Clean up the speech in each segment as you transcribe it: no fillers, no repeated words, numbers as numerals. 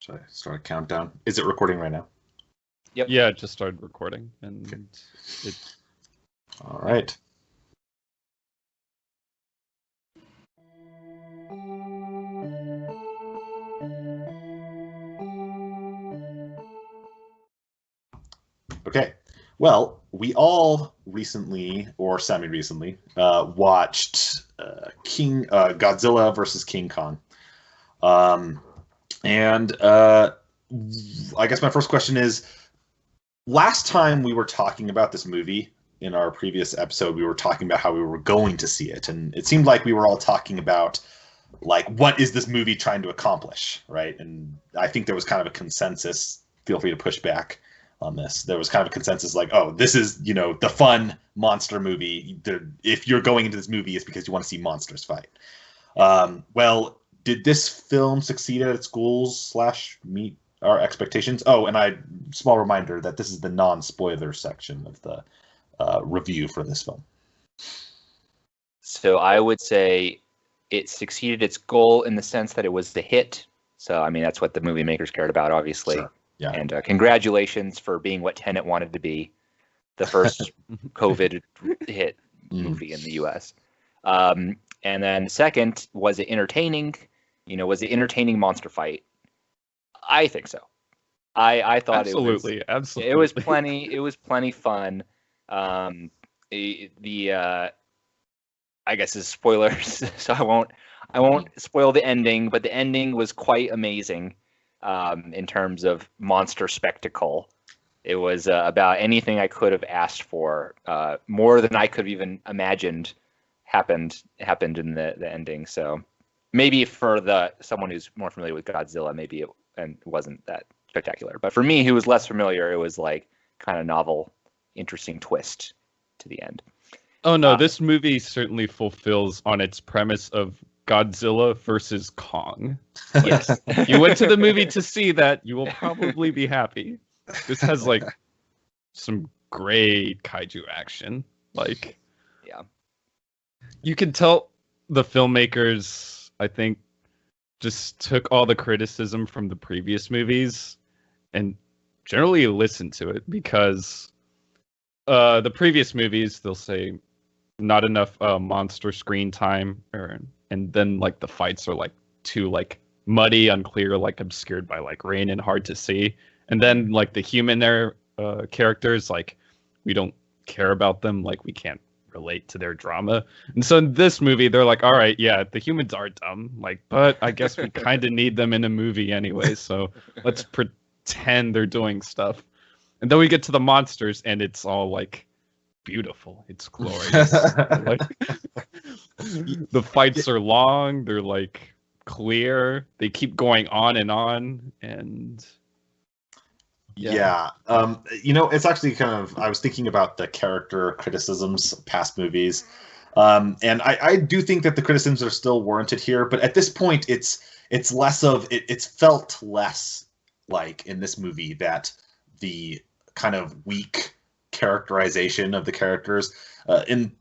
Should I start a countdown? Is it recording right now? Yep. Yeah, it just started recording, and Okay. it. All right. Okay. Well, we all recently, or semi-recently, watched Godzilla versus King Kong. And I guess my first question is, last time we were talking about this movie in our previous episode, we were talking about how we were going to see it, and it seemed like we were all talking about, like, what is this movie trying to accomplish, right? And I think there was kind of a consensus. Feel free to push back on this. There was kind of a consensus like, oh, this is, the fun monster movie. If you're going into this movie, it's because you want to see monsters fight. Well, did this film succeed at its goals / meet our expectations? Oh, and small reminder that this is the non-spoiler section of the review for this film. So I would say it succeeded its goal in the sense that it was the hit. So, I mean, that's what the movie makers cared about, obviously. Sure. Yeah. And congratulations for being what Tenet wanted to be, the first COVID hit movie in the U.S. And then second, was it entertaining? Was it entertaining monster fight? I think so. I thought absolutely. It was plenty fun. I guess is spoilers, so I won't spoil the ending, but the ending was quite amazing in terms of monster spectacle. It was about anything I could have asked for, more than I could have even imagined happened in the ending. So maybe for someone who's more familiar with Godzilla, maybe it wasn't that spectacular. But for me, who was less familiar, it was like kind of novel, interesting twist to the end. Oh no, this movie certainly fulfills on its premise of Godzilla versus Kong. Yes. If you went to the movie to see that, you will probably be happy. This has like some great kaiju action. Like, yeah, you can tell the filmmakers, I think, just took all the criticism from the previous movies and generally listened to it, because the previous movies, they'll say not enough monster screen time, and then like the fights are like too like muddy, unclear, like obscured by like rain and hard to see. And then like the human characters, like we don't care about them, like we can't relate to their drama. And so in this movie, they're like, all right, yeah, the humans are dumb, like, but I guess we kind of need them in a movie anyway, so let's pretend they're doing stuff. And then we get to the monsters, and it's all like beautiful. It's glorious. Like, the fights are long. They're like clear. They keep going on, and yeah. It's actually kind of, I was thinking about the character criticisms of past movies, and I do think that the criticisms are still warranted here, but at this point it's less of it. It's felt less like in this movie that the kind of weak characterization of the characters in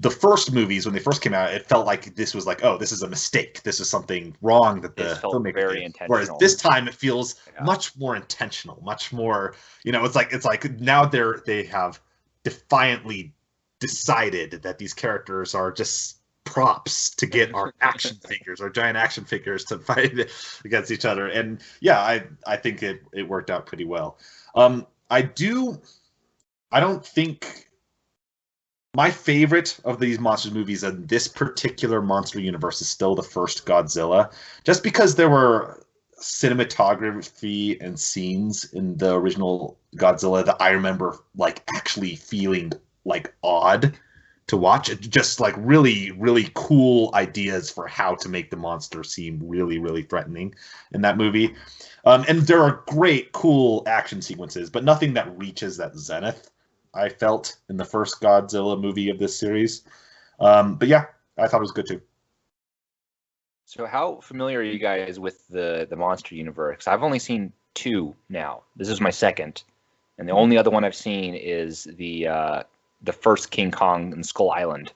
the first movies when they first came out, it felt like this was like, oh, this is a mistake, this is something wrong that the filmmaker very did. intentional. Whereas this time it feels much more intentional, much more, it's like now they have defiantly decided that these characters are just props to get our action figures, our giant action figures, to fight against each other. And yeah, I think it worked out pretty well. I don't think my favorite of these monsters movies in this particular monster universe is still the first Godzilla, just because there were cinematography and scenes in the original Godzilla that I remember like actually feeling like odd to watch. It just like really, really cool ideas for how to make the monster seem really, really threatening in that movie. And there are great, cool action sequences, but nothing that reaches that zenith I felt in the first Godzilla movie of this series. But yeah, I thought it was good too. So how familiar are you guys with the monster universe? I've only seen 2 now. This is my second. And the only other one I've seen is the first King Kong and Skull Island.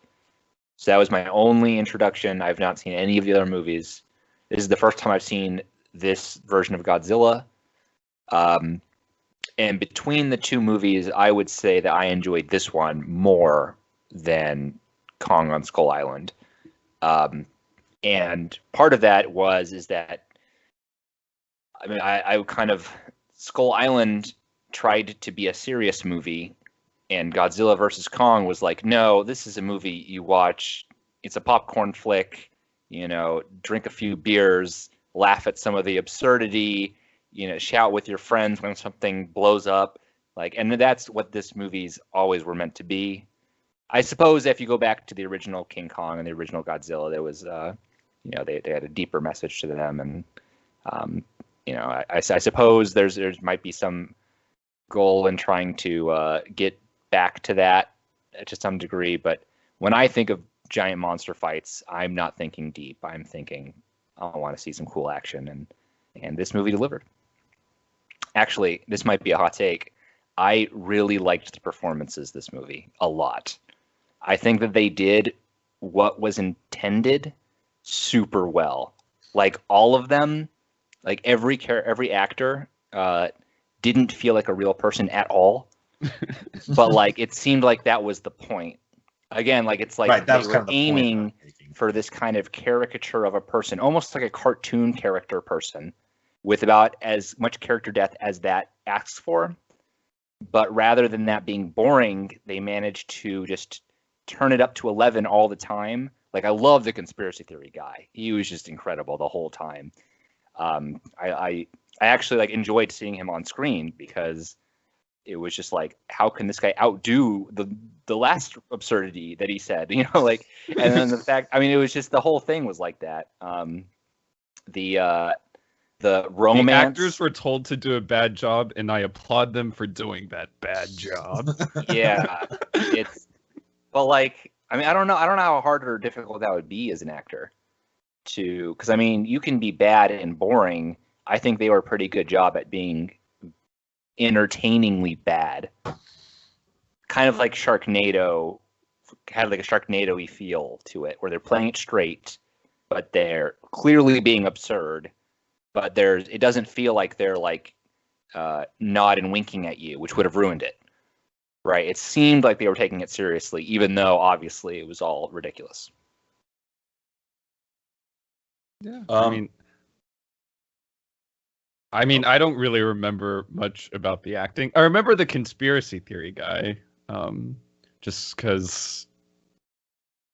So that was my only introduction. I've not seen any of the other movies. This is the first time I've seen this version of Godzilla. And between the two movies, I would say that I enjoyed this one more than Kong on Skull Island. And part of that is that, I mean, I kind of, Skull Island tried to be a serious movie, and Godzilla versus Kong was like, no, this is a movie you watch. It's a popcorn flick, you know, drink a few beers, laugh at some of the absurdity, you know, shout with your friends when something blows up. Like, and that's what this movie's always were meant to be. I suppose if you go back to the original King Kong and the original Godzilla, there was, you know, they had a deeper message to them. And, you know, I suppose there might be some goal in trying to get back to that to some degree. But when I think of giant monster fights, I'm not thinking deep. I'm thinking, I want to see some cool action. And this movie delivered. Actually, this might be a hot take. I really liked the performances this movie a lot. I think that they did what was intended super well. Like all of them, like every actor didn't feel like a real person at all. But like it seemed like that was the point. Again, like it's like they were aiming for this kind of caricature of a person, almost like a cartoon character person, with about as much character depth as that asks for. But rather than that being boring, they managed to just turn it up to 11 all the time. Like, I love the conspiracy theory guy. He was just incredible the whole time. I actually like enjoyed seeing him on screen because it was just like, how can this guy outdo the last absurdity that he said? You know, like, and then the fact, I mean, it was just the whole thing was like that. The romance. The actors were told to do a bad job, and I applaud them for doing that bad job. Yeah, but like, I mean, I don't know how hard or difficult that would be as an actor because I mean, you can be bad and boring. I think they were a pretty good job at being entertainingly bad. Kind of like Sharknado had like a Sharknado-y feel to it, where they're playing it straight, but they're clearly being absurd. But it doesn't feel like they're like nod and winking at you, which would have ruined it, right? It seemed like they were taking it seriously, even though obviously it was all ridiculous. Yeah, I mean, I don't really remember much about the acting. I remember the conspiracy theory guy, just because.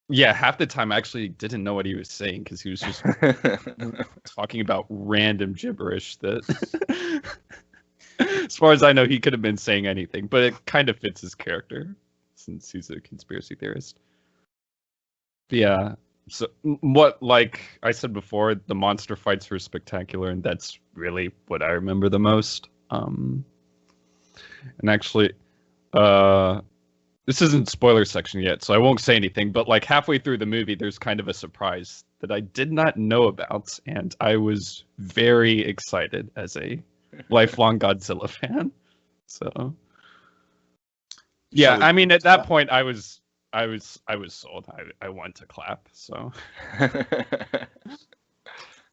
Yeah, half the time I actually didn't know what he was saying because he was just talking about random gibberish that, as far as I know, he could have been saying anything, but it kind of fits his character since he's a conspiracy theorist. But yeah, so what, like I said before, the monster fights were spectacular, and that's really what I remember the most. And actually, this isn't spoiler section yet, so I won't say anything, but like halfway through the movie, there's kind of a surprise that I did not know about, and I was very excited as a lifelong Godzilla fan. So, yeah, I mean, at that point, I was sold. I wanted to clap, so.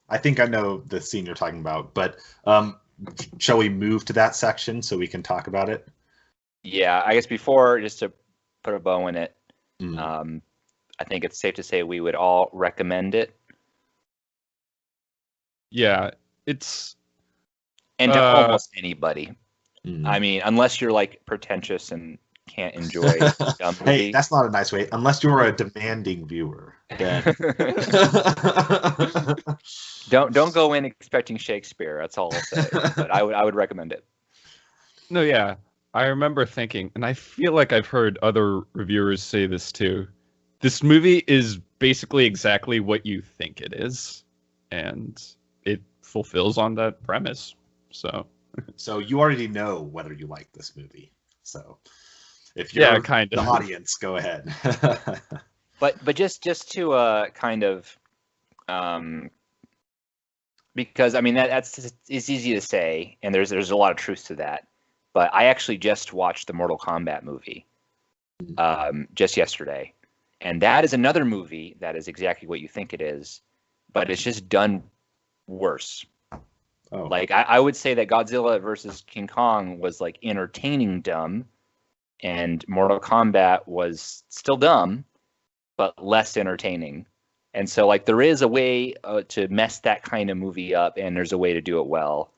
I think I know the scene you're talking about, but shall we move to that section so we can talk about it? Yeah, I guess before, just to put a bow in it, I think it's safe to say we would all recommend it. Yeah, it's... And to almost anybody. I mean, unless you're like pretentious and can't enjoy a dumb movie. Hey, that's not a nice way. Unless you're a demanding viewer, then... don't go in expecting Shakespeare. That's all I'll say. But I would recommend it. No, yeah. I remember thinking, and I feel like I've heard other reviewers say this too, this movie is basically exactly what you think it is, and it fulfills on that premise. So you already know whether you like this movie. So if you're kind of the audience, go ahead. but just to kind of because I mean it's easy to say, and there's a lot of truth to that. But I actually just watched the Mortal Kombat movie just yesterday. And that is another movie that is exactly what you think it is, but it's just done worse. Oh. Like I would say that Godzilla versus King Kong was like entertaining dumb, and Mortal Kombat was still dumb, but less entertaining. And so like there is a way to mess that kind of movie up, and there's a way to do it well.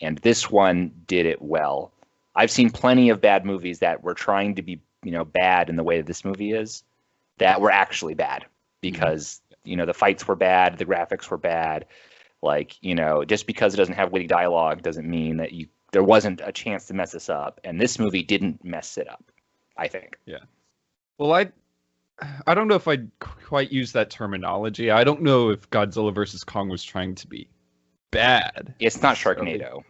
And this one did it well. I've seen plenty of bad movies that were trying to be, bad in the way that this movie is, that were actually bad because, the fights were bad, the graphics were bad. Like, just because it doesn't have witty dialogue doesn't mean that there wasn't a chance to mess this up. And this movie didn't mess it up, I think. Yeah. Well, I don't know if I'd quite use that terminology. I don't know if Godzilla versus Kong was trying to be bad. It's not Sharknado.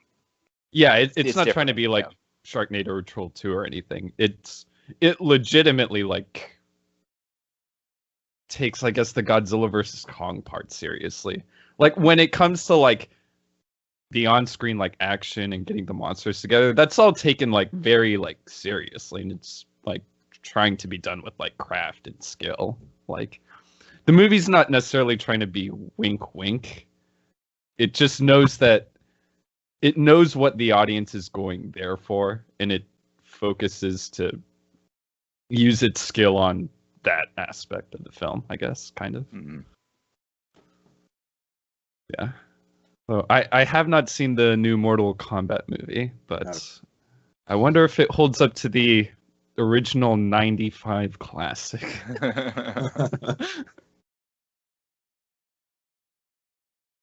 Yeah, it's not trying to be like yeah. Sharknado or Troll 2 or anything. It legitimately like takes, I guess, the Godzilla versus Kong part seriously. Like when it comes to like the on-screen like action and getting the monsters together, that's all taken like very like seriously, and it's like trying to be done with like craft and skill. Like the movie's not necessarily trying to be wink wink. It just knows that it knows what the audience is going there for, and it focuses to use its skill on that aspect of the film, I guess, kind of. Mm-hmm. Yeah. So I have not seen the new Mortal Kombat movie, but I wonder if it holds up to the original 95 classic.